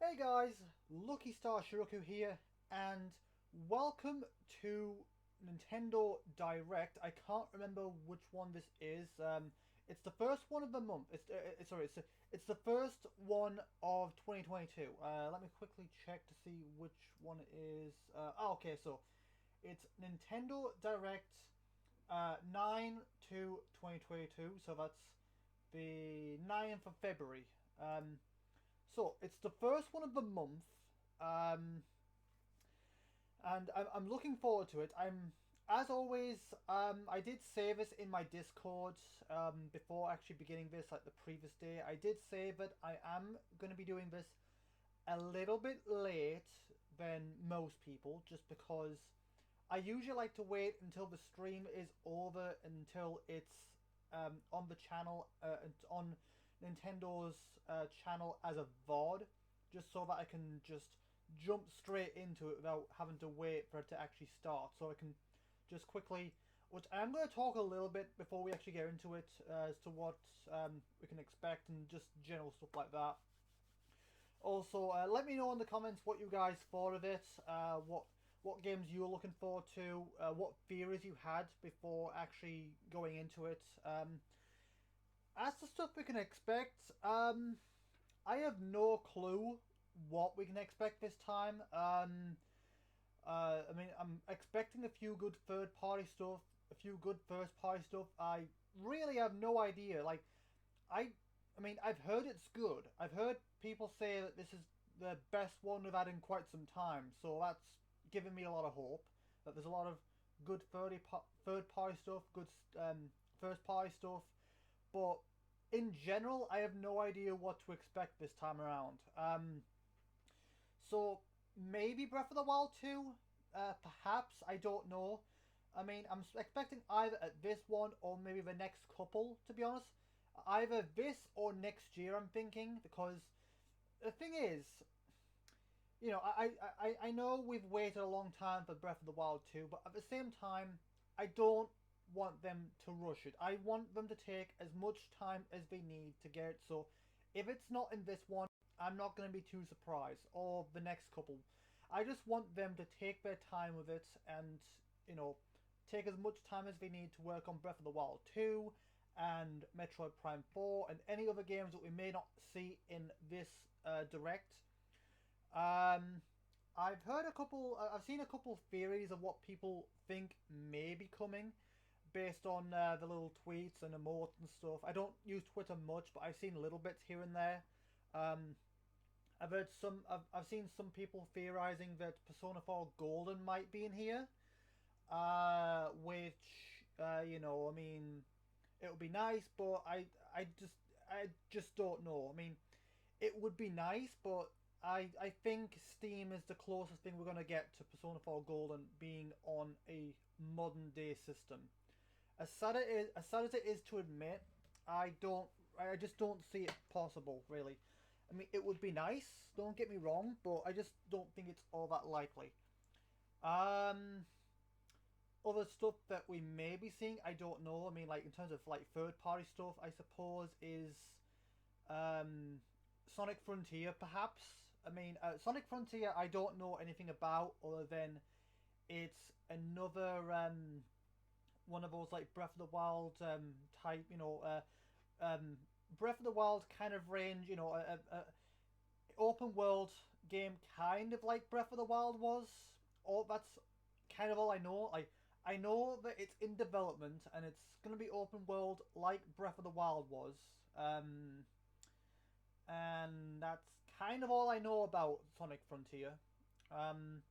Hey guys, Lucky Star Shi-Roku here, and welcome to Nintendo Direct. I can't remember which one this is. It's the first one of the month. It's the first one of 2022. Let me quickly check to see which one it is. Okay, so it's Nintendo Direct 9 to 2022. So that's the 9th of February. So it's the first one of the month, and I'm looking forward to it. As always, I did say this in my Discord before actually beginning this, like the previous day. I did say that I am going to be doing this a little bit late than most people, just because I usually like to wait until the stream is over, until it's on the channel, on Nintendo's channel as a VOD, just so that I can just jump straight into it without having to wait for it to actually start. So I can just quickly, which I'm going to talk a little bit before we actually get into it, as to what we can expect and just general stuff like that. Also, let me know in the comments what you guys thought of it, what games you were looking forward to, what theories you had before actually going into it. As to stuff we can expect, I have no clue what we can expect this time. I mean, I'm expecting a few good third-party stuff, a few good first-party stuff. I really have no idea. Like, I, I mean, I've heard it's good. I've heard people say that this is the best one we've had in quite some time. So that's giving me a lot of hope that there's a lot of good third-party stuff, good first-party stuff. But in general, I have no idea what to expect this time around. So maybe Breath of the Wild 2, perhaps, I don't know. I mean, I'm expecting either at this one or maybe the next couple, to be honest. Either this or next year, I'm thinking, because the thing is, you know, I know we've waited a long time for Breath of the Wild 2, but at the same time, I don't want them to rush it. I want them to take as much time as they need to get it. So if it's not in this one, I'm not going to be too surprised. Or the next couple. I just want them to take their time with it and, you know, take as much time as they need to work on Breath of the Wild 2 and Metroid Prime 4 and any other games that we may not see in this direct. I've heard a couple. I've seen a couple theories of what people think may be coming, based on the little tweets and emotes and stuff. I don't use Twitter much, but I've seen little bits here and there. Um, I've heard some. I've seen some people theorizing that Persona 4 Golden might be in here, which you know, I mean, it would be nice, but I just don't know. I mean, it would be nice, but I think Steam is the closest thing we're gonna get to Persona 4 Golden being on a modern day system. As sad as it is to admit, I just don't see it possible, really. I mean, it would be nice, don't get me wrong, but I just don't think it's all that likely. Um, Other stuff that we may be seeing, I don't know. I mean, like in terms of like third party stuff, I suppose is um, Sonic Frontier, perhaps. I mean, Sonic Frontier, I don't know anything about other than it's another one of those like Breath of the Wild type, you know, Breath of the Wild kind of range, you know, a open world game kind of like Breath of the Wild was. All that's kind of all I know. I know that it's in development and it's gonna be open world like Breath of the Wild was. And that's kind of all I know about Sonic Frontier. Um,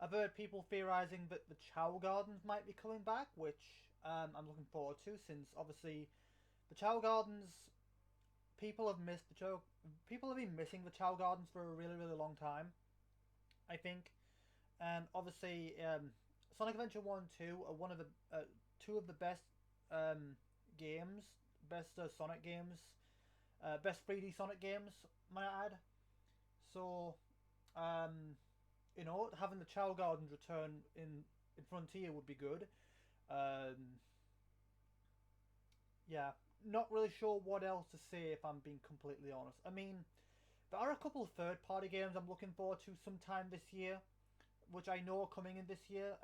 I've heard people theorizing that the Chow Gardens might be coming back, which I'm looking forward to, since obviously the Chow Gardens, people have been missing the Chow Gardens for a really really long time, I think, and obviously Sonic Adventure 1 and 2 are one of the two of the best games, best Sonic games, best 3D Sonic games, might I add. So, you know, having the Chow Gardens return in Frontier would be good. Um, yeah, not really sure what else to say if I'm being completely honest. I mean, there are a couple of third-party games I'm looking forward to sometime this year, which I know are coming in this year.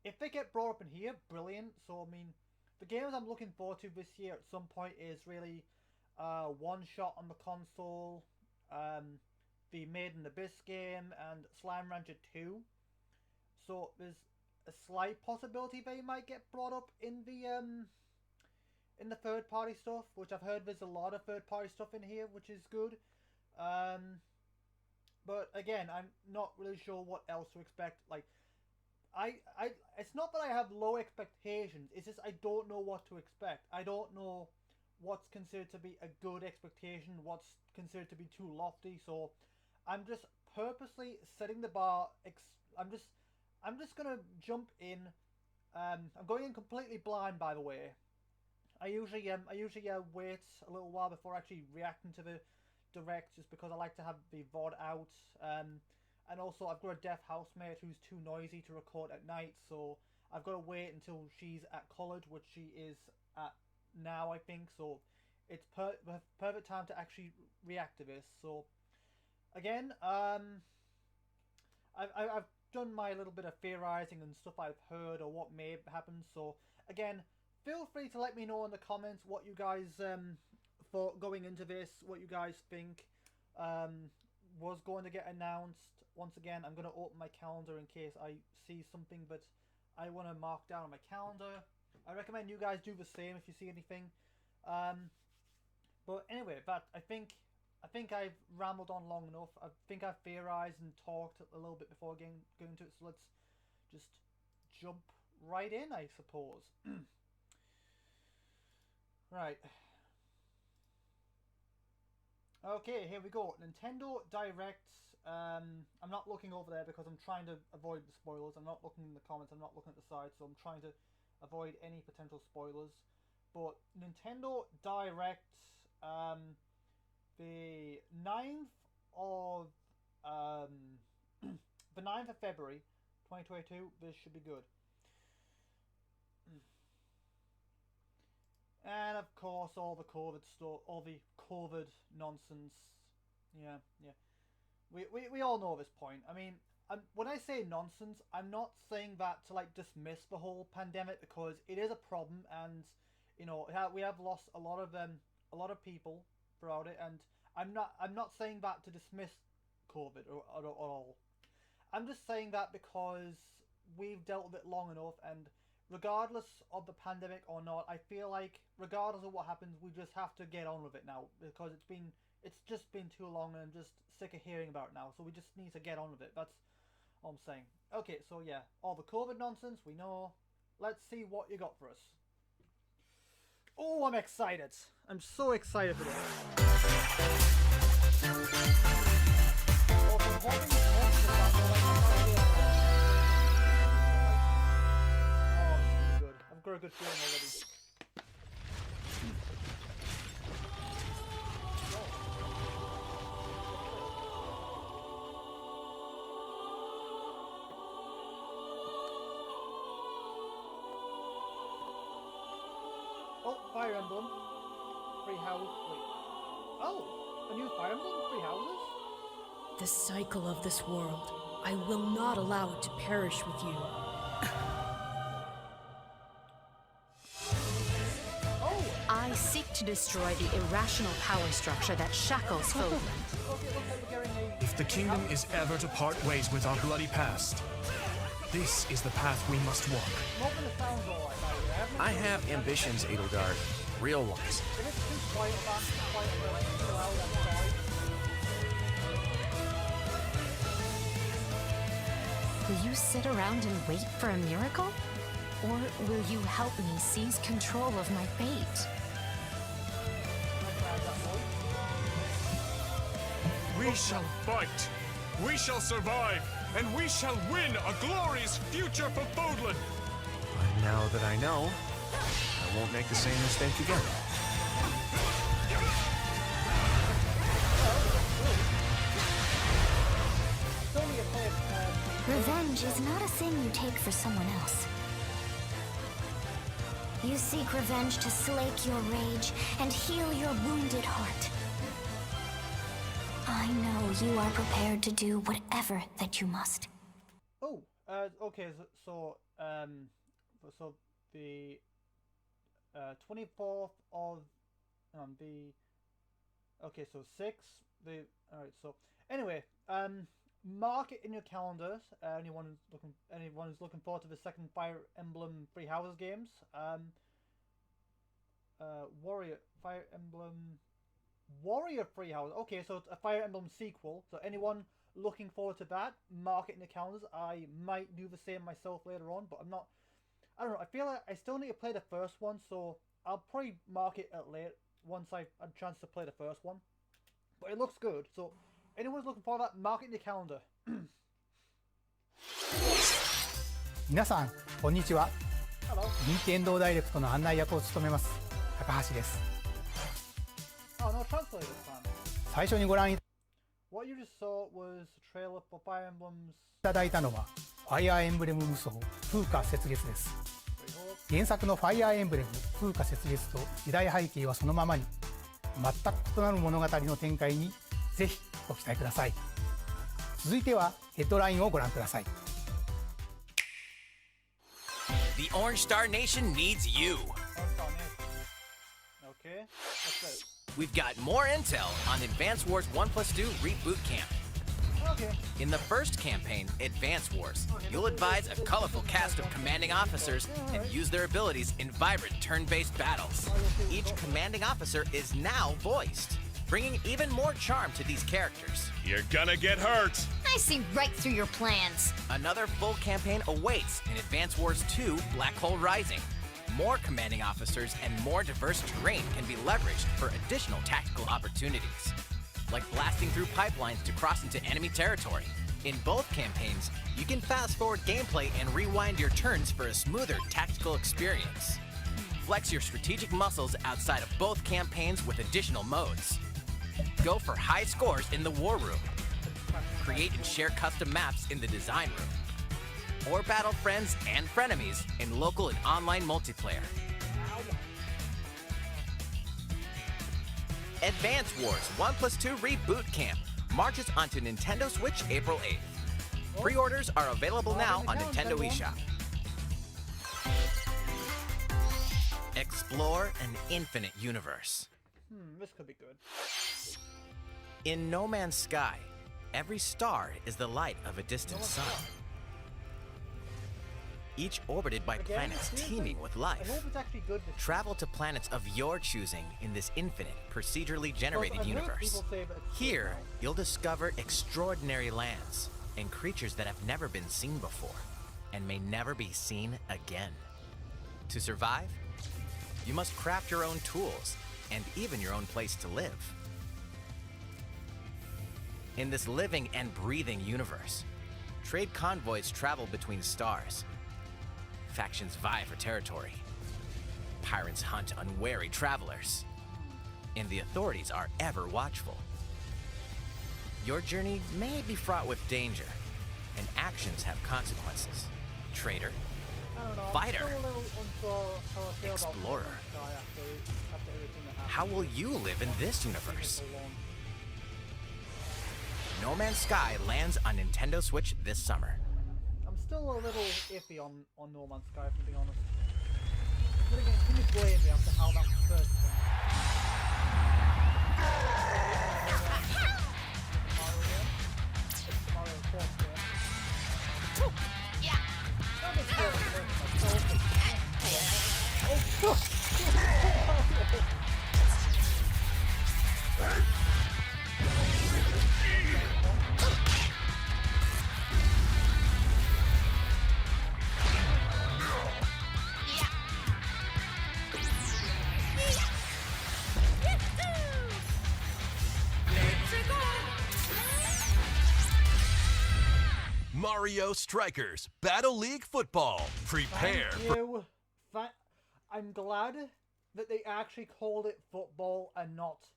If they get brought up in here, brilliant. So I mean, the games I'm looking forward to this year at some point is really One Shot on the console, the Made in Abyss game, and Slime Rancher 2. So there's a slight possibility they might get brought up in the third party stuff, which I've heard there's a lot of third party stuff in here, which is good. But again, I'm not really sure what else to expect. Like, it's not that I have low expectations. It's just I don't know what to expect. I don't know what's considered to be a good expectation, what's considered to be too lofty. So I'm just purposely setting the bar. I'm just gonna jump in. I'm going in completely blind, by the way. I usually wait a little while before actually reacting to the direct, just because I like to have the VOD out. And also I've got a deaf housemate who's too noisy to record at night, so I've got to wait until she's at college, which she is at now, I think. So it's perfect time to actually react to this. So again, I've done my little bit of theorizing and stuff I've heard or what may happen. So again, feel free to let me know in the comments what you guys thought going into this, what you guys think was going to get announced. Once again, I'm going to open my calendar in case I see something that I want to mark down on my calendar. I recommend you guys do the same if you see anything. But anyway, I think I've rambled on long enough. I think I've theorized and talked a little bit before getting into it. So let's just jump right in, I suppose. Right. Okay, here we go. Nintendo Direct. I'm not looking over there because I'm trying to avoid the spoilers. I'm not looking in the comments. I'm not looking at the side, so I'm trying to avoid any potential spoilers. But Nintendo Direct, the 9th of the 9th of February, 2022. This should be good. And of course, all the COVID stuff, all the COVID nonsense. Yeah. We all know this point. I mean, when I say nonsense, I'm not saying that to like dismiss the whole pandemic, because it is a problem, and you know we have lost a lot of people throughout it, and I'm not saying that to dismiss COVID or at all. I'm just saying that because we've dealt with it long enough, and regardless of the pandemic or not, I feel like regardless of what happens, we just have to get on with it now, because it's just been too long, and I'm just sick of hearing about it now. So we just need to get on with it. That's all I'm saying. Okay, so yeah, all the COVID nonsense, we know. Let's see what you got for us. Oh, I'm excited. I'm so excited for this. I've got a good feeling already. Oh, Fire Emblem. 3 houses. Wait. Oh, a new Fire Emblem? 3 houses? The cycle of this world. I will not allow it to perish with you. I seek to destroy the irrational power structure that shackles Fodlan. If the kingdom is ever to part ways with our bloody past, this is the path we must walk. I have ambitions, Edelgard. Real ones. Will you sit around and wait for a miracle? Or will you help me seize control of my fate? We shall fight, we shall survive, and we shall win a glorious future for Fodlan! But now that I know, I won't make the same mistake again. Revenge is not a thing you take for someone else. You seek revenge to slake your rage and heal your wounded heart. I know you are prepared to do whatever that you must. Oh, okay, so the 24th of the okay, so 6 the alright, so anyway, mark it in your calendars. Anyone who's looking forward to the second Fire Emblem Three Houses games. Warrior Three Houses. Okay, so it's a Fire Emblem sequel. So anyone looking forward to that, mark it in the calendars. I might do the same myself later on, but I don't know. I feel like I still need to play the first one, so I'll probably mark it at late once I've had a chance to play the first one. But it looks good, so anyone's looking for that, mark it in your calendar. 皆さんこんにちは。 Hello. 任天堂ダイレクトの案内役を務めます高橋です。 Oh, no translator this time. 最初にご覧い What you just saw was a trailer for Fire Emblems. ただいたのはファイアーエンブレム無双風化雪月です。原作のファイアーエンブレム風化雪月と時代背景はそのままに、全く異なる物語の展開にぜひご期待ください。続いてはヘッドラインをご覧ください。 The Orange Star Nation needs you. Okay, that's it. We've got more intel on Advance Wars 1+2 Reboot Camp. Okay. In the first campaign, Advance Wars, you'll advise a colorful cast of commanding officers and use their abilities in vibrant turn-based battles. Each commanding officer is now voiced, bringing even more charm to these characters. You're gonna get hurt. I see right through your plans. Another full campaign awaits in Advance Wars 2 Black Hole Rising. More commanding officers and more diverse terrain can be leveraged for additional tactical opportunities, like blasting through pipelines to cross into enemy territory. In both campaigns, you can fast-forward gameplay and rewind your turns for a smoother tactical experience. Flex your strategic muscles outside of both campaigns with additional modes. Go for high scores in the War Room. Create and share custom maps in the Design Room. Or battle friends and frenemies in local and online multiplayer. Advance Wars 1+2 Reboot Camp marches onto Nintendo Switch April 8th. Pre-orders are available now on Nintendo eShop. Explore an infinite universe. This could be good. In No Man's Sky, every star is the light of a distant sun, each orbited by planets teeming with I hope life. it's actually good. This Travel to planets of your choosing in this infinite, procedurally generated I've heard universe. people say that it's Here, good. you'll discover extraordinary lands and creatures that have never been seen before and may never be seen again. To survive, you must craft your own tools and even your own place to live. In this living and breathing universe, trade convoys travel between stars. Factions vie for territory. Pirates hunt unwary travelers. And the authorities are ever watchful. Your journey may be fraught with danger, and actions have consequences. Traitor, I don't know, I'm fighter, still a little unsure how I feel about explorer. No Man's Sky after everything that happened. How will you live in this universe? So long. No Man's Sky lands on Nintendo Switch this summer. I'm still a little iffy on No Man's Sky, if I'm being honest. But again, can you blame me after how that first went? Mario Kart game. Yeah. That was good. Mario Strikers Battle League Football. Prepare Thank for you. I'm glad that they actually called it football and not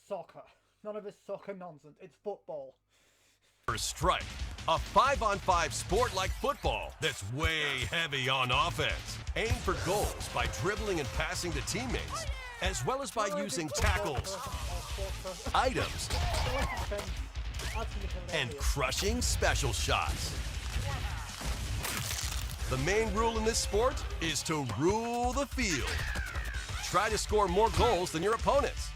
soccer. None of this soccer nonsense. It's football. Strike, a 5-on-5 sport like football that's way heavy on offense. Aim for goals by dribbling and passing to teammates, as well as by using tackles, items, and crushing special shots. The main rule in this sport is to rule the field. Try to score more goals than your opponents.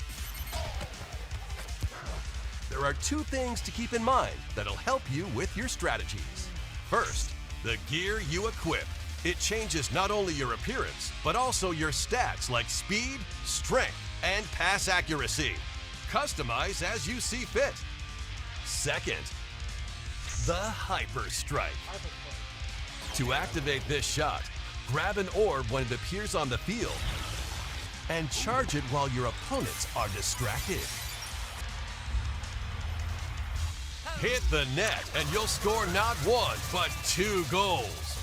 There are two things to keep in mind that'll help you with your strategies. First, the gear you equip. It changes not only your appearance, but also your stats like speed, strength, and pass accuracy. Customize as you see fit. Second, the Hyper Strike. To activate this shot, grab an orb when it appears on the field and charge it while your opponents are distracted. Hit the net and you'll score not one, but 2 goals.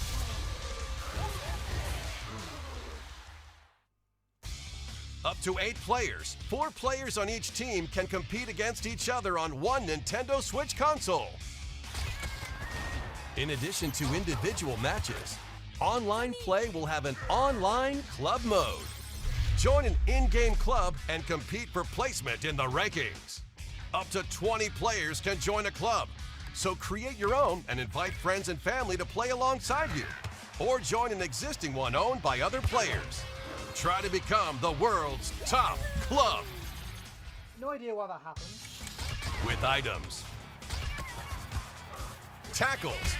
Up to 8 players, 4 players on each team can compete against each other on one Nintendo Switch console. In addition to individual matches, online play will have an online club mode. Join an in-game club and compete for placement in the rankings. Up to 20 players can join a club, so create your own and invite friends and family to play alongside you, or join an existing one owned by other players. Try to become the world's top club. No idea why that happened. With items, tackles,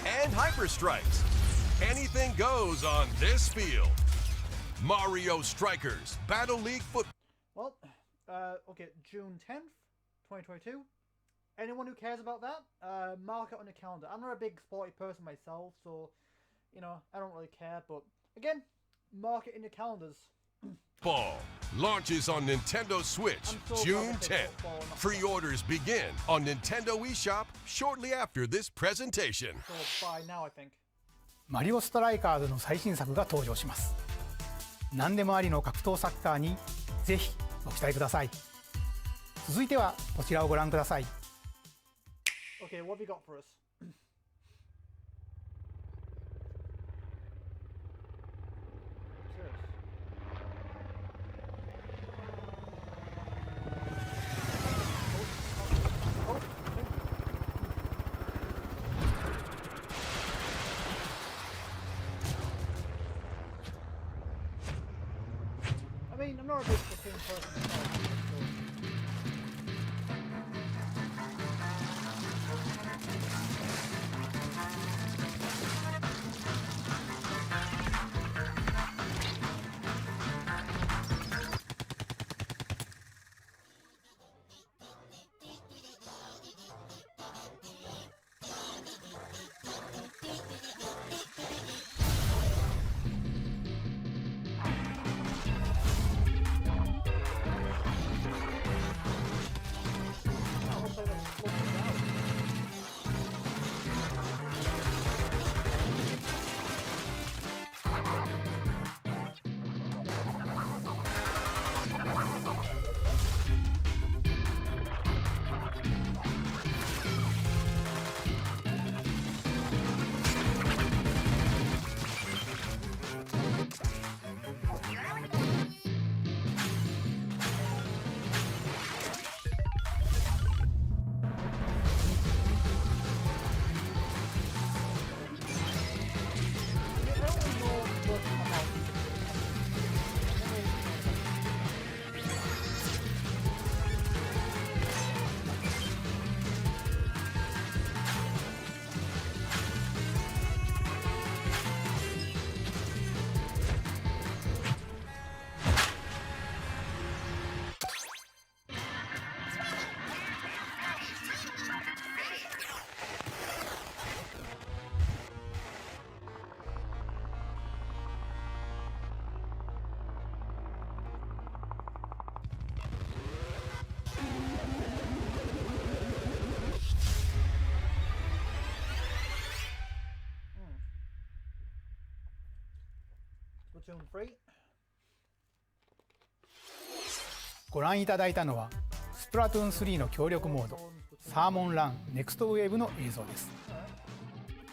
and hyper strikes. Anything goes on this field. Mario Strikers Battle League Football. Well, okay, June 10th, 2022. Anyone who cares about that, mark it on your calendar. I'm not a big sporty person myself, so, you know, I don't really care. But, again, mark it in your calendars. Ball launches on Nintendo Switch June 10th. Pre-orders begin on Nintendo eShop shortly after this presentation. So buy now, I think. マリオストライカーズの最新作が登場します。何でもありの格闘サッカーにぜひご期待ください。続いてはこちらをご覧ください。Okay, what have you got for us? I mean, I'm not a big Splatoon person myself, so... Splatoon 3. ご覧いただいたのはスプラトゥーン3の協力モードサーモンランネクストウェーブの映像です。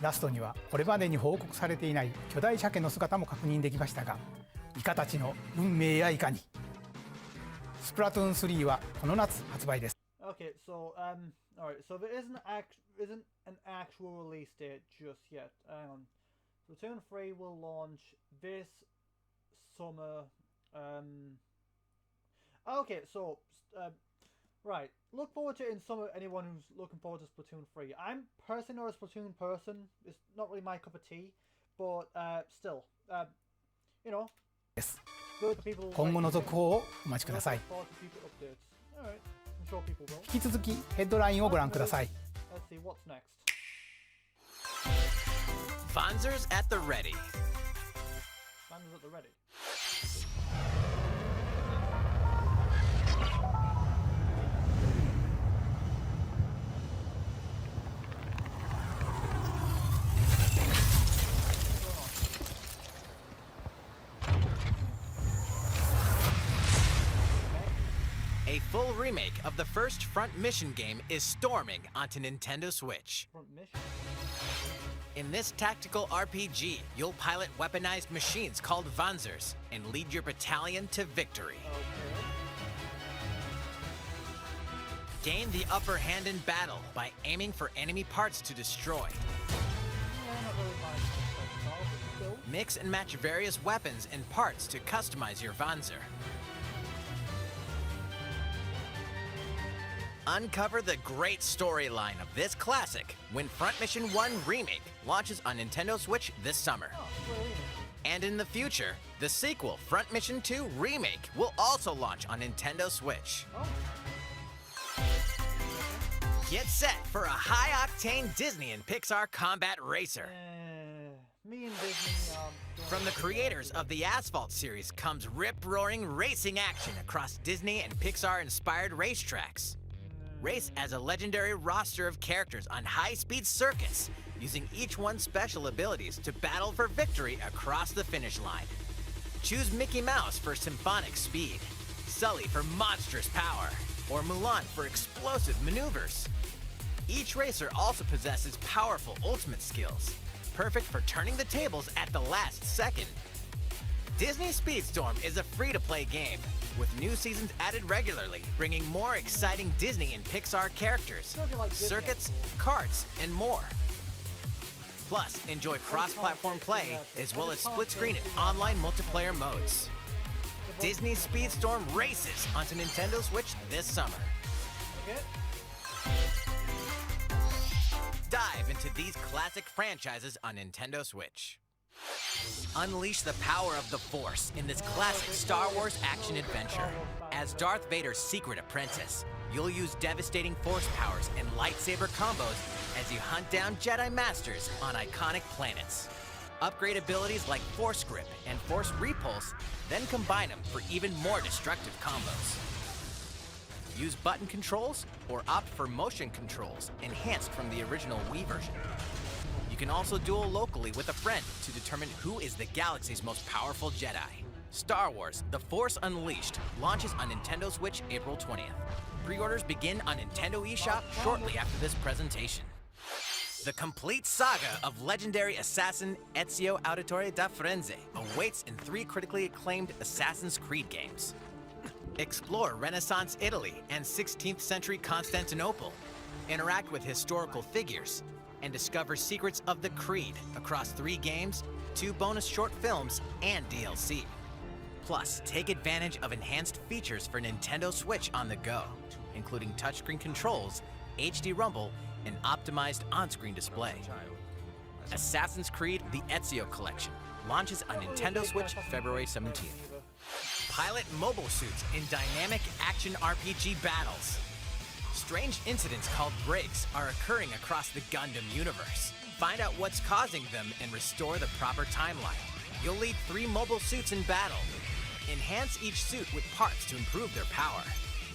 ラストにはこれまでに報告されていない巨大鮭の姿も確認できましたがイカたちの運命やいかに。スプラトゥーン3はこの夏発売です。 Okay, so alright, so there isn't an actual release date just yet. Hang on. Splatoon 3 will launch this summer. Okay, so right. Look forward to it in summer. Anyone who's looking forward to Splatoon 3. I'm personally not a Splatoon person. It's not really my cup of tea, but still, you know. です。 Good people. 今後の続報をお待ちください。 Look forward to future updates. Alright, I'm sure people will. 引き続きヘッドラインをご覧ください。 Let's see what's next. Vanzers at the ready. Vanzers at the ready. A full remake of the first Front Mission game is storming onto Nintendo Switch. Front mission. In this tactical RPG, you'll pilot weaponized machines called Vanzers and lead your battalion to victory. Okay. Gain the upper hand in battle by aiming for enemy parts to destroy. Yeah, not really my style, but still. Mix and match various weapons and parts to customize your Vanzer. Uncover the great storyline of this classic when Front Mission 1 Remake launches on Nintendo Switch this summer. Oh, brilliant. And in the future, the sequel, Front Mission 2 Remake, will also launch on Nintendo Switch. Oh. Get set for a high-octane Disney and Pixar combat racer. Me and Disney, From the creators of the Asphalt series comes rip-roaring racing action across Disney and Pixar-inspired racetracks. Race as a legendary roster of characters on high-speed circuits, using each one's special abilities to battle for victory across the finish line. Choose Mickey Mouse for symphonic speed, Sully for monstrous power, or Mulan for explosive maneuvers. Each racer also possesses powerful ultimate skills, perfect for turning the tables at the last second. Disney Speedstorm is a free-to-play game, with new seasons added regularly, bringing more exciting Disney and Pixar characters, circuits, karts, and more. Plus, enjoy cross-platform play, as well as split-screen and online multiplayer modes. Disney Speedstorm races onto Nintendo Switch this summer. Okay. Dive into these classic franchises on Nintendo Switch. Unleash the power of the Force in this classic Star Wars action-adventure. As Darth Vader's secret apprentice, you'll use devastating Force powers and lightsaber combos as you hunt down Jedi Masters on iconic planets. Upgrade abilities like Force Grip and Force Repulse, then combine them for even more destructive combos. Use button controls or opt for motion controls enhanced from the original Wii version. You can also duel locally with a friend to determine who is the galaxy's most powerful Jedi. Star Wars: The Force Unleashed launches on Nintendo Switch April 20th. Pre-orders begin on Nintendo eShop shortly after this presentation. The complete saga of legendary assassin Ezio Auditore da Firenze awaits in 3 critically acclaimed Assassin's Creed games. Explore Renaissance Italy and 16th century Constantinople. Interact with historical figures and discover secrets of the Creed across 3 games, 2 bonus short films, and DLC. Plus, take advantage of enhanced features for Nintendo Switch on the go, including touchscreen controls, HD Rumble, and optimized on-screen display. Assassin's Creed: The Ezio Collection launches on Nintendo Switch February 17th. Pilot mobile suits in dynamic action RPG battles. Strange incidents called breaks are occurring across the Gundam universe. Find out what's causing them and restore the proper timeline. You'll lead 3 mobile suits in battle. Enhance each suit with parts to improve their power.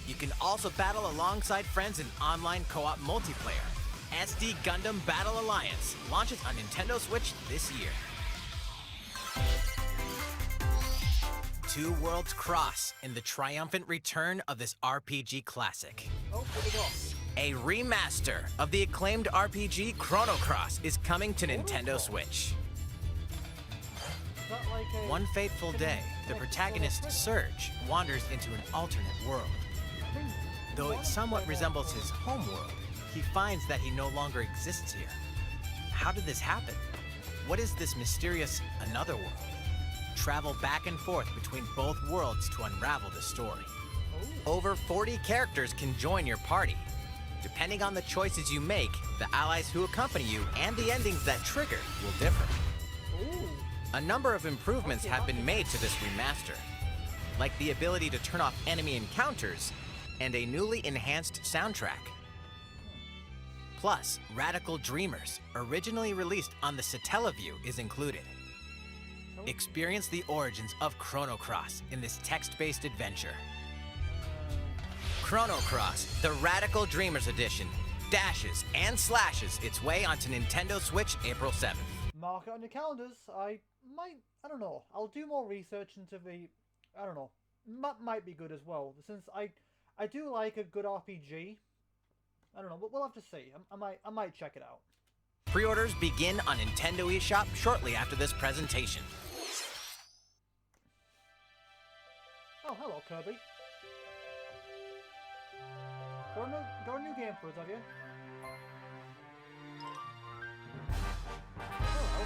You can also battle alongside friends in online co-op multiplayer. SD Gundam Battle Alliance launches on Nintendo Switch this year. Two worlds cross in the triumphant return of this RPG classic. Oh, here we go. A remaster of the acclaimed RPG Chrono Cross is coming to Nintendo Switch. that like a... One fateful day, the protagonist Surge wanders into an alternate world. Though it somewhat resembles his home world, he finds that he no longer exists here. How did this happen? What is this mysterious another world? Travel back and forth between both worlds to unravel the story. Over 40 characters can join your party. Depending on the choices you make, the allies who accompany you and the endings that trigger will differ. A number of improvements have been made to this remaster, like the ability to turn off enemy encounters and a newly enhanced soundtrack. Plus, Radical Dreamers, originally released on the Satellaview, is included. Experience the origins of Chrono Cross in this text-based adventure. Chrono Cross, the Radical Dreamers edition, dashes and slashes its way onto Nintendo Switch April 7th. Mark it on your calendars. I don't know. I'll do more research into the, I don't know. Might be good as well, since I do like a good RPG. I don't know, but we'll have to see. I might check it out. Pre-orders begin on Nintendo eShop shortly after this presentation. Oh, hello, Kirby. Got a new game for us, have you? Hello.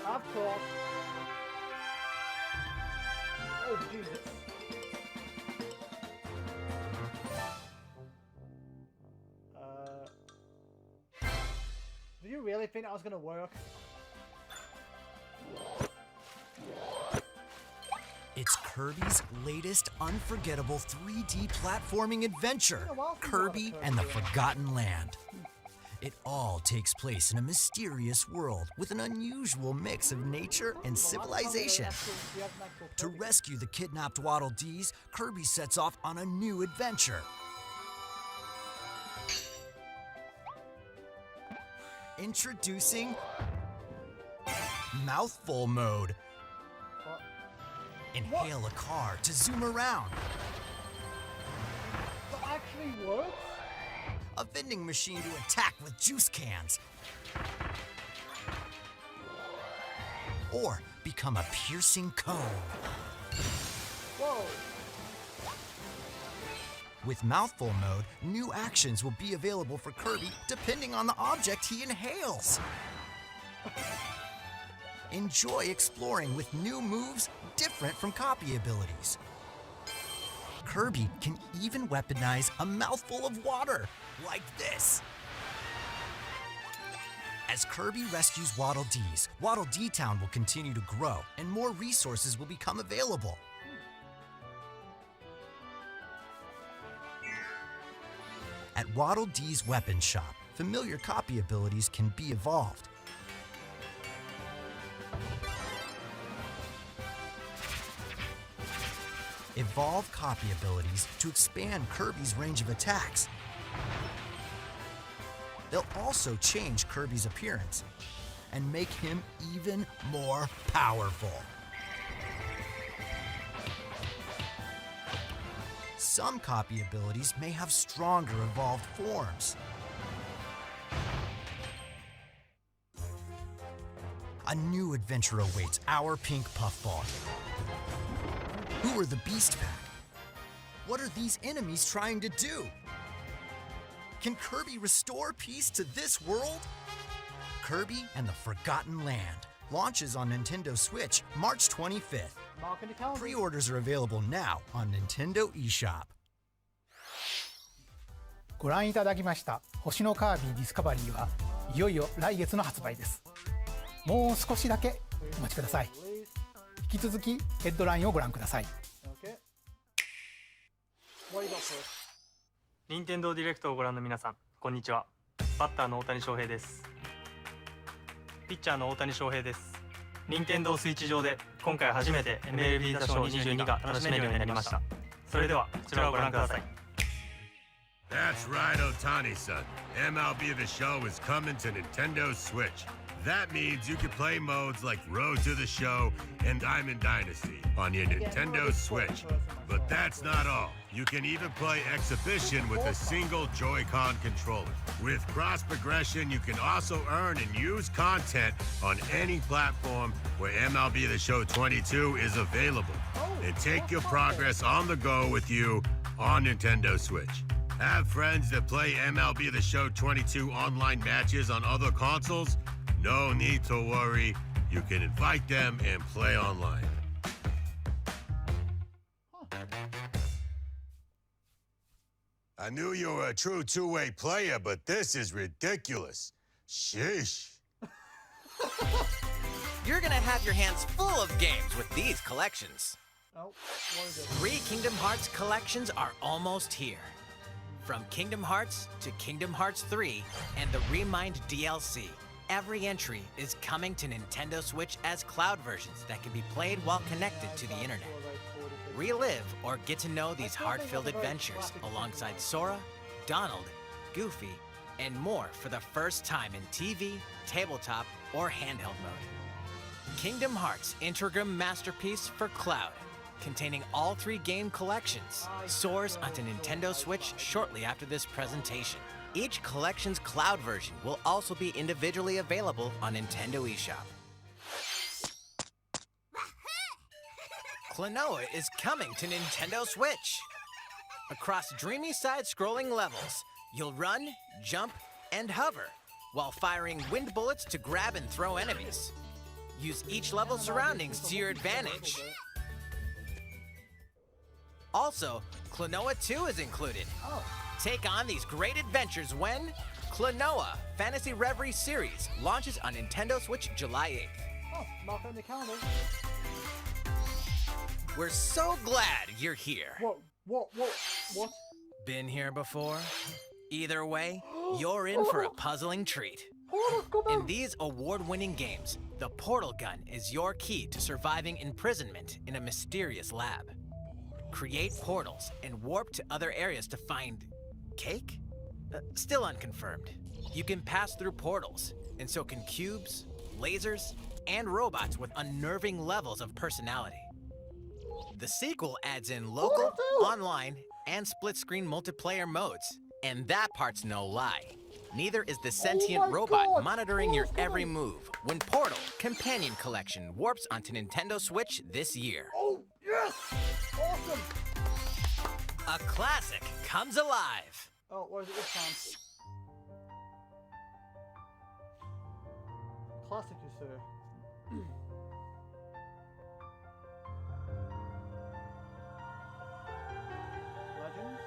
Of course. Oh, Jesus. Do you really think that was gonna work? It's Kirby's latest unforgettable 3D platforming adventure, Kirby and the Forgotten Land. It all takes place in a mysterious world with an unusual mix of nature and civilization. To rescue the kidnapped Waddle Dees, Kirby sets off on a new adventure. Introducing Mouthful Mode. Inhale a car to zoom around. That actually works? A vending machine to attack with juice cans. Or become a piercing cone. Whoa! With Mouthful Mode, new actions will be available for Kirby depending on the object he inhales. Enjoy exploring with new moves different from copy abilities. Kirby can even weaponize a mouthful of water, like this. As Kirby rescues Waddle Dees, Waddle Dee Town will continue to grow and more resources will become available. At Waddle Dee's Weapon Shop, familiar copy abilities can be evolved. Evolve copy abilities to expand Kirby's range of attacks. They'll also change Kirby's appearance and make him even more powerful. Some copy abilities may have stronger evolved forms. A new adventure awaits our pink puffball. Who are the Beast Pack? What are these enemies trying to do? Can Kirby restore peace to this world? Kirby and the Forgotten Land launches on Nintendo Switch March 25th. Pre-orders are available now on Nintendo eShop. ご覧いただきました星のカービィディスカバリーはいよいよ来月の発売です。もう少しだけお待ちください。引き続きヘッドラインをご覧ください。任天堂ディレクトをご覧の皆さん、こんにちは。バッターの大谷翔平です。ピッチャーの大谷翔平です。任天堂スイッチ上で今回初めて MLB 打賞22が楽しめるようになりました。それではこちらをご覧ください。That's right, Otani-san. MLB The Show is coming to Nintendo Switch. That means you can play modes like Road to the Show and Diamond Dynasty on your Nintendo Switch. But that's not all. You can even play Exhibition with a single Joy-Con controller. With cross progression, you can also earn and use content on any platform where MLB The Show 22 is available. And take your progress on the go with you on Nintendo Switch. Have friends that play MLB The Show 22 online matches on other consoles? No need to worry. You can invite them and play online. I knew you were a true two-way player, but this is ridiculous. Sheesh. You're gonna have your hands full of games with these collections. Oh, what is it? 3 Kingdom Hearts collections are almost here. From Kingdom Hearts to Kingdom Hearts 3 and the Remind DLC, every entry is coming to Nintendo Switch as cloud versions that can be played while connected to the internet. Relive or get to know these heart-filled adventures alongside Sora, Donald, Goofy, and more for the first time in TV, tabletop, or handheld mode. Kingdom Hearts Intergram Masterpiece for Cloud, containing all 3 game collections, soars onto Nintendo Switch shortly after this presentation. Each collection's cloud version will also be individually available on Nintendo eShop. Klonoa is coming to Nintendo Switch. Across dreamy side-scrolling levels, you'll run, jump, and hover, while firing wind bullets to grab and throw enemies. Use each level's surroundings to your advantage. Also, Klonoa 2 is included. Take on these great adventures when Klonoa Fantasy Reverie Series launches on Nintendo Switch July 8th. Oh, mark it on the calendar. We're so glad you're here. What? Been here before? Either way, you're in for a puzzling treat. In these award-winning games, the Portal Gun is your key to surviving imprisonment in a mysterious lab. Create portals and warp to other areas to find cake? Still unconfirmed. You can pass through portals, and so can cubes, lasers, and robots with unnerving levels of personality. The sequel adds in local, online, and split-screen multiplayer modes. And that part's no lie. Neither is the sentient robot monitoring your every move when Portal Companion Collection warps onto Nintendo Switch this year. Oh, yes! Awesome! A classic comes alive. Oh, what is it this time? Classic, you say? Legends?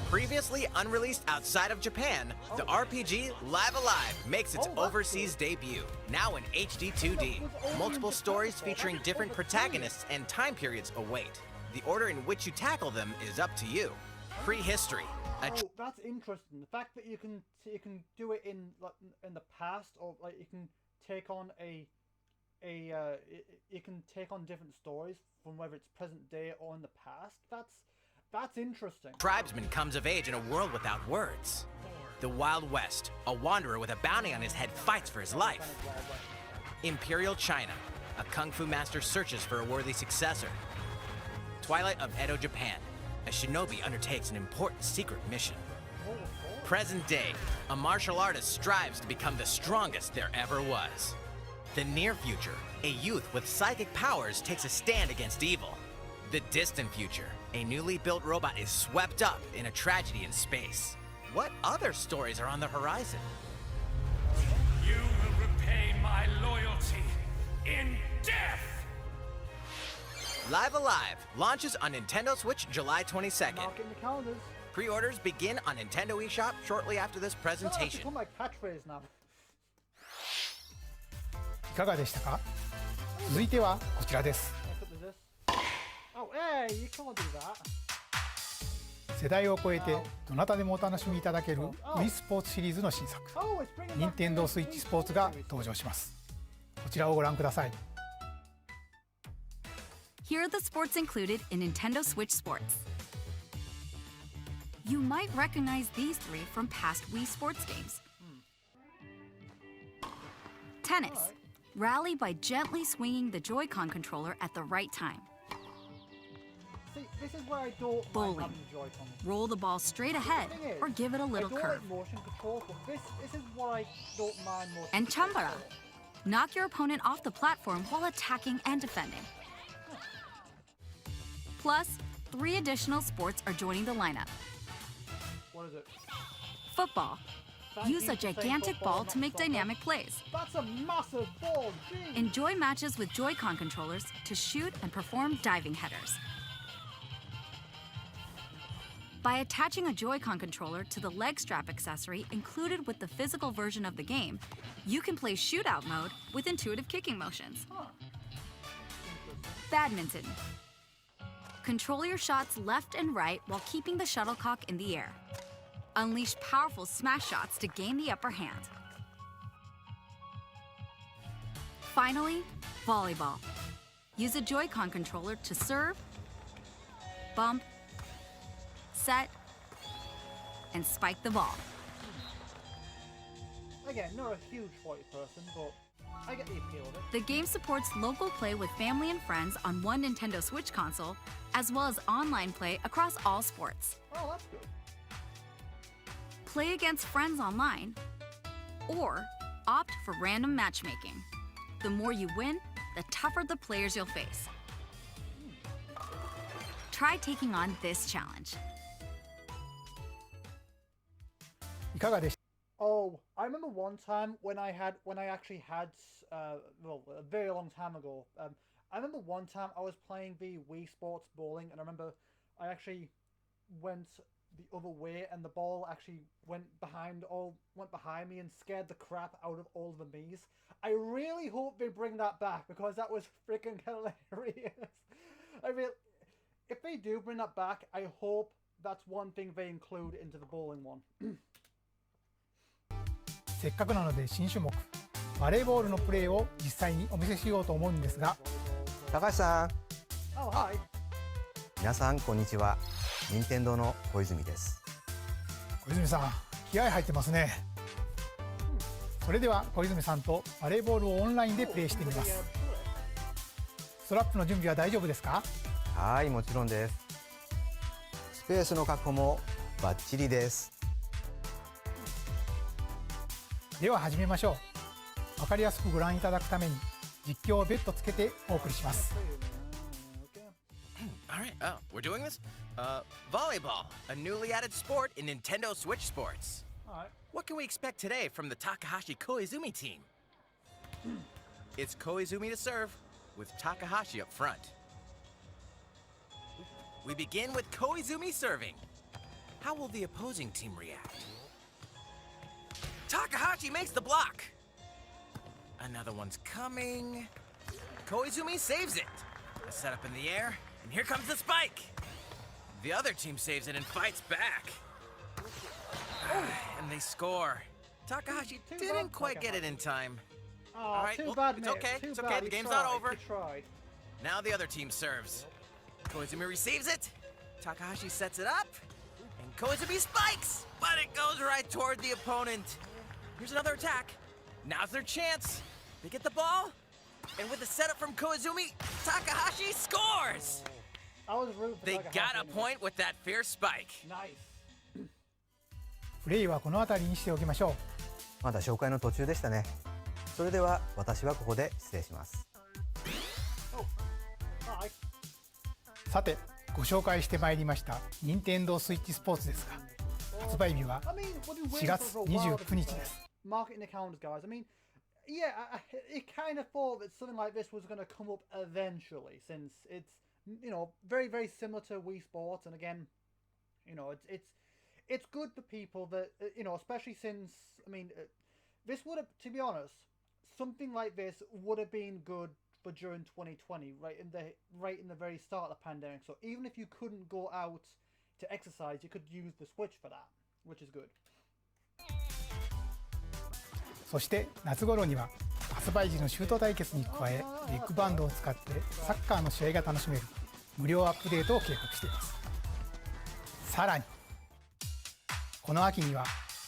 Previously unreleased outside of Japan, the RPG Live Alive makes its overseas debut, now in HD 2D. Multiple stories featuring different protagonists and time periods await. The order in which you tackle them is up to you. Prehistory. Oh, that's interesting. The fact that you can do it in the past, or like you can take on you can take on different stories from whether it's present day or in the past. That's interesting. Tribesman comes of age in a world without words. The Wild West, a wanderer with a bounty on his head fights for his life. Imperial China, a kung fu master searches for a worthy successor. Twilight of Edo, Japan, a shinobi undertakes an important secret mission. Present day, a martial artist strives to become the strongest there ever was. The near future, a youth with psychic powers takes a stand against evil. The distant future, a newly built robot is swept up in a tragedy in space. What other stories are on the horizon? You will repay my loyalty in death! Live Alive launches on Nintendo Switch July 22nd. Mark it in the calendars. Pre-orders begin on Nintendo eShop shortly after this presentation. Oh, my catchphrase now. いかがでしたか？続いてはこちらです。Hey, you can't do that. 世代を超えてどなたでもお楽しみいただける Wii スポーツシリーズの新作 任天堂スイッチスポーツが登場します。こちらをご覧ください。 Here are the sports included in Nintendo Switch Sports. You might recognize these three from past Wii Sports games. Tennis. Rally by gently swinging the Joy-Con controller at the right time. See, this is where I don't Bowling. mind having the Joy-Con. Roll the ball straight ahead or give it a little I don't curve. like motion control, but this is what I don't mind motion And control. Chambara. Knock your opponent off the platform while attacking and defending. Plus, 3 additional sports are joining the lineup. What is it? Football. Thank Use you a for saying gigantic football, ball not to make soccer. dynamic plays. That's a massive ball, jeez. Enjoy matches with Joy-Con controllers to shoot and perform diving headers. By attaching a Joy-Con controller to the leg strap accessory included with the physical version of the game, you can play shootout mode with intuitive kicking motions. Badminton. Control your shots left and right while keeping the shuttlecock in the air. Unleash powerful smash shots to gain the upper hand. Finally, volleyball. Use a Joy-Con controller to serve, bump, set, and spike the ball. Again, not a huge volley person, but I get the appeal of it. The game supports local play with family and friends on one Nintendo Switch console, as well as online play across all sports. Oh, that's good. Play against friends online, or opt for random matchmaking. The more you win, the tougher the players you'll face. Try taking on this challenge. いかがでした？ Oh, I remember one time when I actually had, well, a very long time ago. I remember one time I was playing the Wii Sports Bowling, and I remember I actually went the other way, and the ball actually went behind me and scared the crap out of all the Miis. I really hope they bring that back because that was freaking hilarious. I mean, if they do bring that back, I hope that's one thing they include into the bowling one. せっかくなので新種目バレーボールのプレーを実際にお見せしようと思うんですが、高橋さん、 Oh, hi. 皆さんこんにちは。任天堂の小泉です。小泉さん気合入ってますね。それでは小泉さんとバレーボールをオンラインでプレーしてみます。ストラップの準備は大丈夫ですか？はい、もちろんです。スペースの確保もバッチリです。では始めましょう。わかりやすくご覧いただくために実況を別途つけてお送りします。 All right, we're doing this? Volleyball, a newly added sport in Nintendo Switch Sports. Alright. What can we expect today from the Takahashi Koizumi team? It's Koizumi to serve, with Takahashi up front. We begin with Koizumi serving. How will the opposing team react? Takahashi makes the block. Another one's coming. Koizumi saves it. A setup in the air, and here comes the spike. The other team saves it and fights back. And they score. Takahashi didn't quite get it in time. Oh, All right, too well, bad, it's mate. okay. Too It's bad. okay. The You game's tried. not over. You tried. Now the other team serves. Koizumi receives it. Takahashi sets it up. And Koizumi spikes! But it goes right toward the opponent. Here's another attack. Now's their chance. They get the ball. And with the setup from Koizumi, Takahashi scores! I was rooting for They Takahashi got a anyway. point with that fierce spike. Nice. プレイはこの辺りにしておきましょう。まだ紹介の途中でしたね。それでは私はここで失礼します。Bye. さてご紹介してまいりました任天堂スイッチスポーツですが、発売日は I mean, we've been 4 waiting 月 for a while 29日です。 marketing accounts, guys. I mean, yeah, it kind of thought that something like this was going to come up eventually, since it's, you know, very, very similar to Wii Sports, and again, you know, it's good for people that, you know, especially since, I mean, this would have, to be honest, something like this would have been good for during 2020, right in the very start of the pandemic. So even if you couldn't go out to exercise, you could use the Switch for that, which is good. そして夏頃には発売時のシュート対決に加えビッグバンドを使ってサッカーの試合が楽しめる無料アップデートを計画しています。さらにこの秋には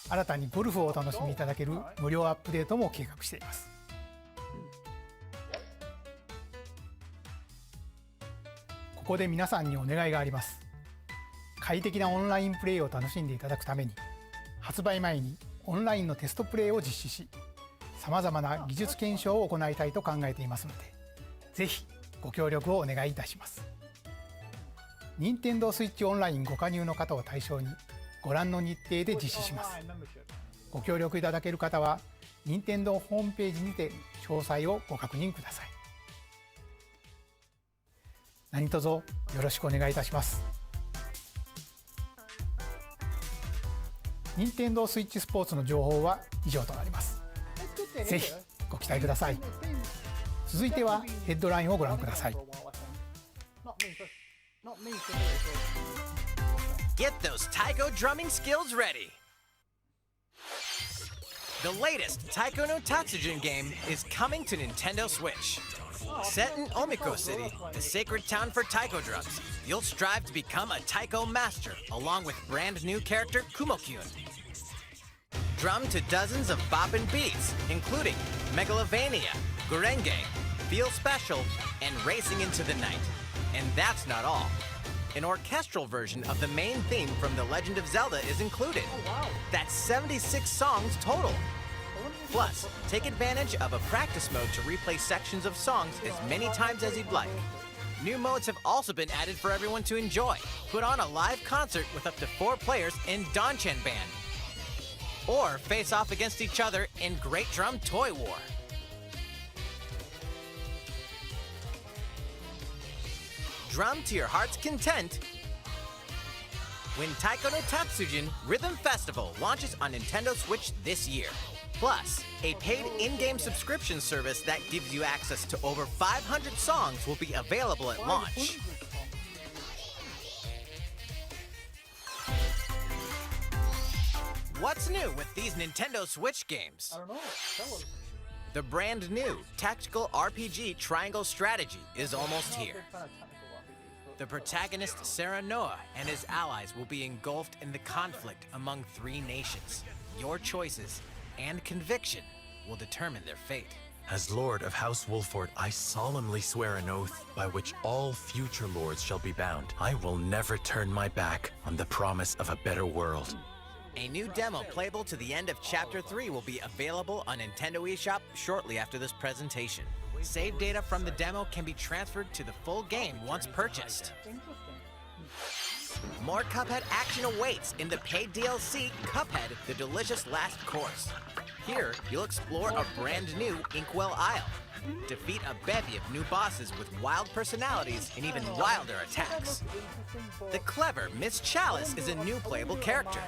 新たにゴルフをお楽しみいただける無料アップデートも計画しています。ここで皆さんにお願いがあります。快適なオンラインプレイを楽しんでいただくために発売前にオンラインのテストプレイを実施し、さまざまな技術検証を行いたいと考えていますので、ぜひご協力をお願いいたします。任天堂スイッチオンラインご加入の方を対象にご覧の日程で実施します。ご協力いただける方は任天堂ホームページにて詳細をご確認ください。何卒よろしくお願いいたします。任天堂スイッチスポーツの情報は以上となります。ぜひご期待ください。続いてはヘッドラインをご覧ください。Get those taiko drumming skills ready! The latest Taiko no Tatsujin game is coming to Nintendo Switch. Set in Omiko City, the sacred town for taiko drums, you'll strive to become a taiko master along with brand new character Kumo-kyun. Drum to dozens of boppin' beats, including Megalovania, Gurenge, Feel Special, and Racing into the Night. And that's not all. An orchestral version of the main theme from The Legend of Zelda is included. That's 76 songs total. Plus, take advantage of a practice mode to replay sections of songs as many times as you'd like. New modes have also been added for everyone to enjoy. Put on a live concert with up to 4 players in Danchan Band. Or face off against each other in Great Drum Toy War. Drum to your heart's content when Taiko no Tatsujin Rhythm Festival launches on Nintendo Switch this year. Plus, a paid in-game subscription service that gives you access to over 500 songs will be available at launch. What's new with these Nintendo Switch games? I don't know. Tell us. The brand new tactical RPG Triangle Strategy is almost here. The protagonist Sarah Noah and his allies will be engulfed in the conflict among 3 nations. Your choices and conviction will determine their fate. As Lord of House Wolford, I solemnly swear an oath by which all future lords shall be bound. I will never turn my back on the promise of a better world. A new demo playable to the end of Chapter 3 will be available on Nintendo eShop shortly after this presentation. Save data from the demo can be transferred to the full game once purchased. More Cuphead action awaits in the paid DLC, Cuphead, The Delicious Last Course. Here, you'll explore a brand new Inkwell Isle. Defeat a bevy of new bosses with wild personalities and even wilder attacks. The clever Miss Chalice is a new playable character.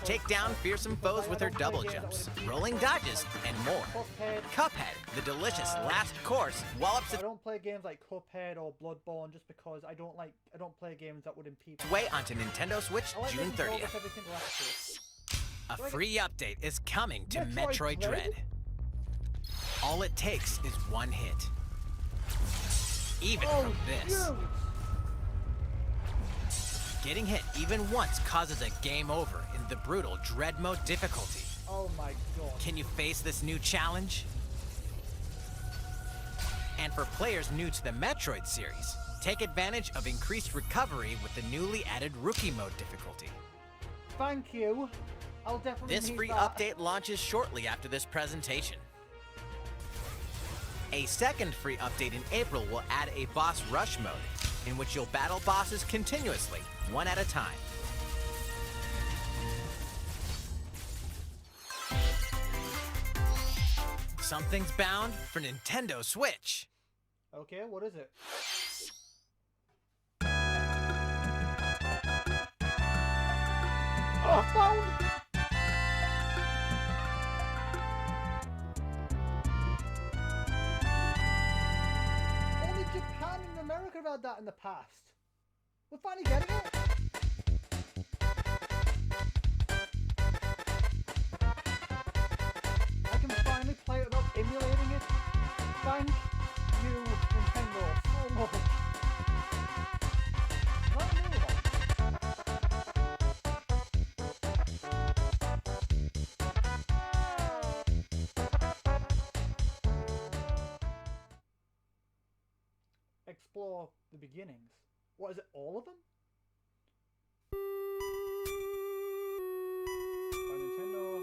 Take down fearsome foes with her double jumps, rolling dodges, and more. Cuphead, The Delicious Last Course, wallops I don't play games like Cuphead or Bloodborne just because I don't play games that would impede. Way onto Nintendo Switch June 30th. A free update is coming to Metroid Dread. All it takes is one hit. Even from this. Getting hit even once causes a game over in the brutal Dread Mode difficulty. Oh my god. Can you face this new challenge? And for players new to the Metroid series, take advantage of increased recovery with the newly added Rookie Mode difficulty. Thank you. I'll definitely This need free that. update launches shortly after this presentation. A second free update in April will add a boss rush mode, in which you'll battle bosses continuously, one at a time. Something's bound for Nintendo Switch. Okay, what is it? Oh, found! in the past. We're finally getting it. I can finally play it without emulating it. Thank you, Nintendo, so much. Explore the beginnings. What is it, all of them? By Nintendo.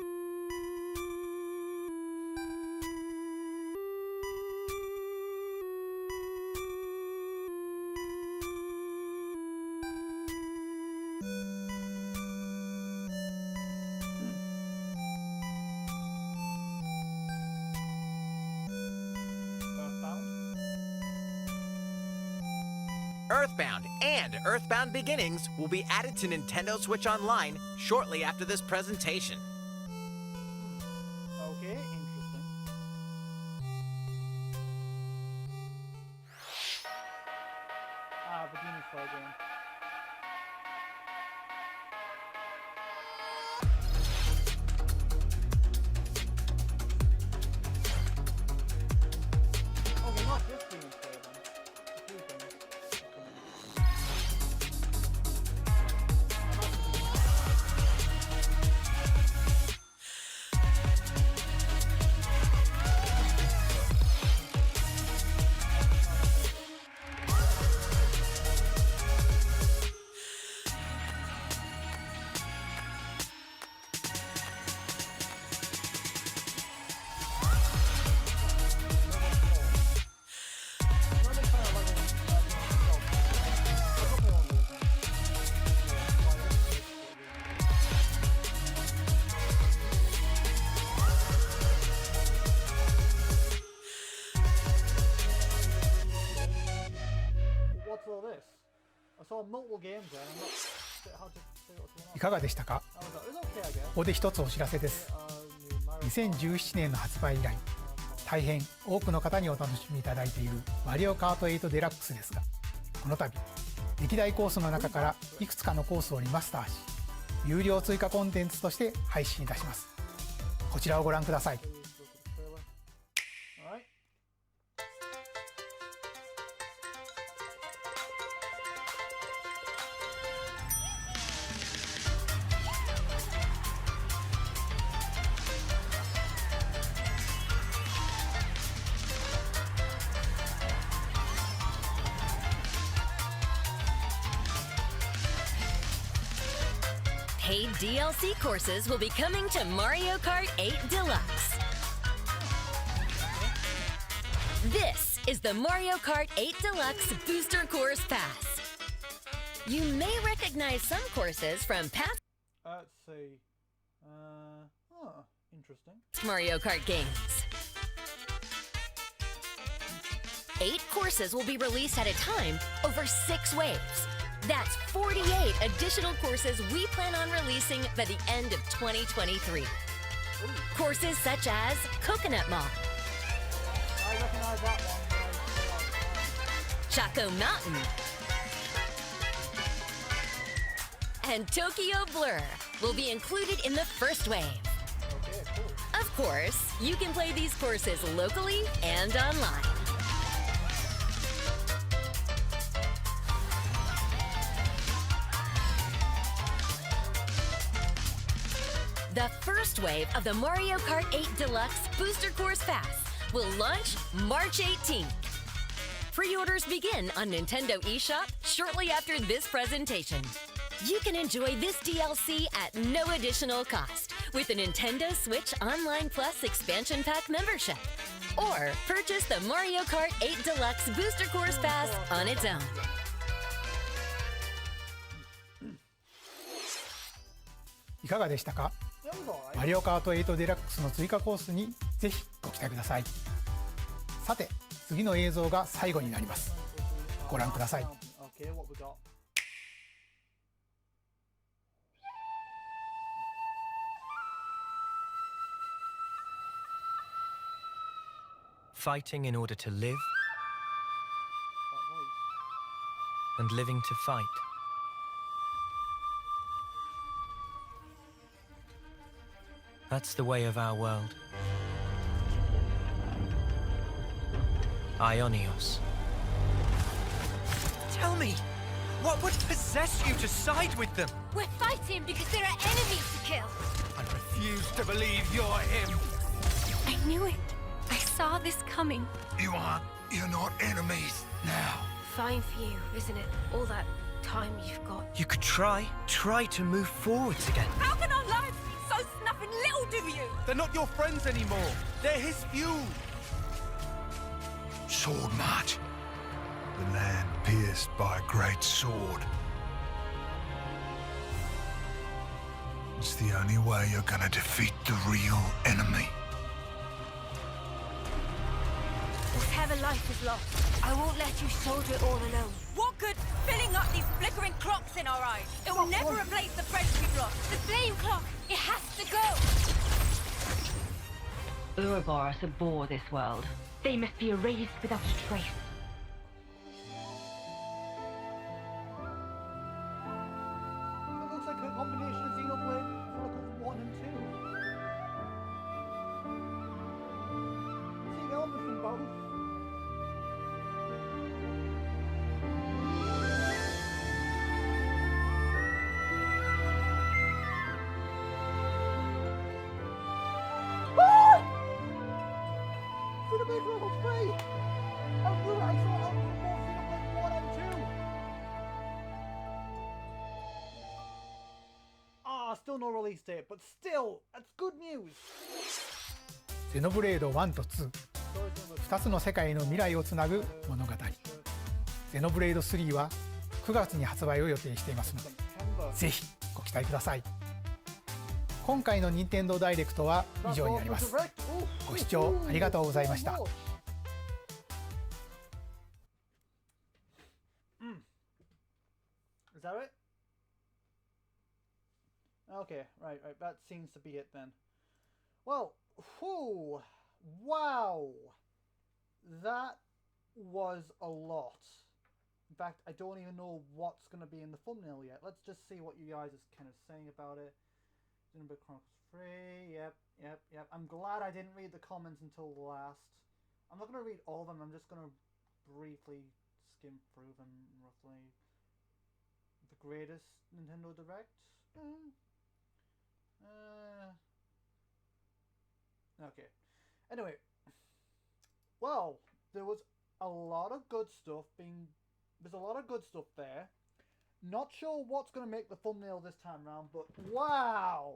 Earthbound and Earthbound Beginnings will be added to Nintendo Switch Online shortly after this presentation. Okay, interesting. Beginning for a game. Okay, not this Demon Slayer then. A few things. What's all this? I saw multiple games there and I'm not how to say what's going on. いかがでしたか？ I was like, it was okay, I guess. ここで一つお知らせです。2017年の発売以来、大変多くの方にお楽しみいただいているマリオカート8デラックスですが、この度歴代コースの中からいくつかのコースをリマスターし、有料追加コンテンツとして配信いたします。こちらをご覧ください。Alright. Paid DLC courses will be coming to Mario Kart 8 Deluxe. This is the Mario Kart 8 Deluxe Booster Course Pass. You may recognize some courses from past Let's see. Interesting. Mario Kart games. 8 courses will be released at a time over 6 waves. That's 48 additional courses we plan on releasing by the end of 2023. Courses such as Coconut Mall, I recognize that one. Chaco Mountain, and Tokyo Blur will be included in the first wave. Okay, cool. Of course, you can play these courses locally and online. The first wave of the Mario Kart 8 Deluxe Booster Course Pass will launch March 18th. Pre-orders begin on Nintendo eShop shortly after this presentation. You can enjoy this DLC at no additional cost with a Nintendo Switch Online Plus Expansion Pack membership, or purchase the Mario Kart 8 Deluxe Booster Course Pass on its own. いかがでしたか？マリオカート8デラックスの追加コースにぜひご期待ください。さて、次の映像が最後になります。ご覧ください。Okay, what we got? Fighting in order to live and living to fight. That's the way of our world. Ionios. Tell me, what would possess you to side with them? We're fighting because there are enemies to kill. I refuse to believe you're him. I knew it. I saw this coming. You're not enemies now. Fine for you, isn't it? All that time you've got. You could try to move forwards again. How can our lives be so snuffing little, do you? They're not your friends anymore. They're his fuel. Sword march. The land pierced by a great sword. It's the only way you're gonna defeat the real enemy. Whatever life is lost, I won't let you shoulder it all alone. What good filling up these flickering clocks in our eyes? It will never replace the friends we've lost. The flame clock, it has to go. Ouroboros abhor this world. They must be erased without a trace. It looks like a combination of Xenoblade Chronicles 1 and 2. See elements from both. Xenoblade Chronicles 3! Oh, good, I saw elements from both Xenoblade 1 and 2! Ah, still no release date, but still, that's good news! ゼノブレード1と2、2つの世界の未来をつなぐ物語。ゼノブレード3は9月に発売を予定していますので、ぜひご期待ください。今回の任天堂ダイレクトは以上になります。ご視聴ありがとうございました。Is that it? Okay, right, that seems to be it then. Well, whew, wow, that was a lot. In fact, I don't even know what's going to be in the thumbnail yet. Let's just see what you guys are kind of saying about it. Xenoblade Chronicles 3, yep. I'm glad I didn't read the comments until the last. I'm not going to read all of them, I'm just going to briefly skim through them roughly. The greatest Nintendo Direct? Okay. Anyway. Well, there was a lot of good stuff there's a lot of good stuff there. Not sure what's going to make the thumbnail this time round, but wow!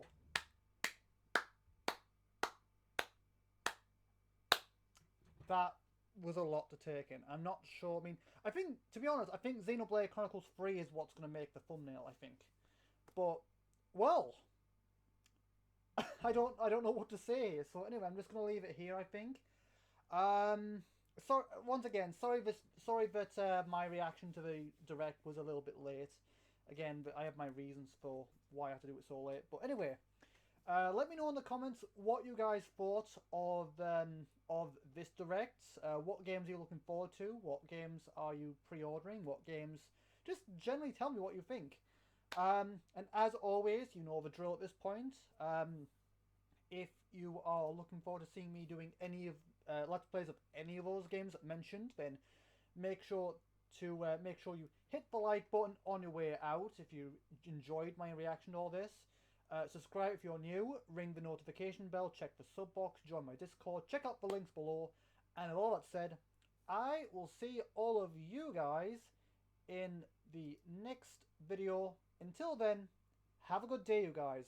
That was a lot to take in. I'm not sure. I mean, I think, to be honest, I think Xenoblade Chronicles 3 is what's going to make the thumbnail, I think. But, well, I don't know what to say. So anyway, I'm just going to leave it here, I think. So once again, sorry that my reaction to the Direct was a little bit late. Again, but I have my reasons for why I have to do it so late. But anyway, let me know in the comments what you guys thought of this Direct. What games are you looking forward to? What games are you pre-ordering? What games? Just generally tell me what you think. And as always, you know the drill at this point. If you are looking forward to seeing me doing any of Let's Plays of any of those games mentioned, then make sure you hit the like button on your way out if you enjoyed my reaction to all this. Subscribe if you're new, ring the notification bell, check the sub box, join my Discord, check out the links below, and with all that said, I will see all of you guys in the next video. Until then, have a good day, you guys.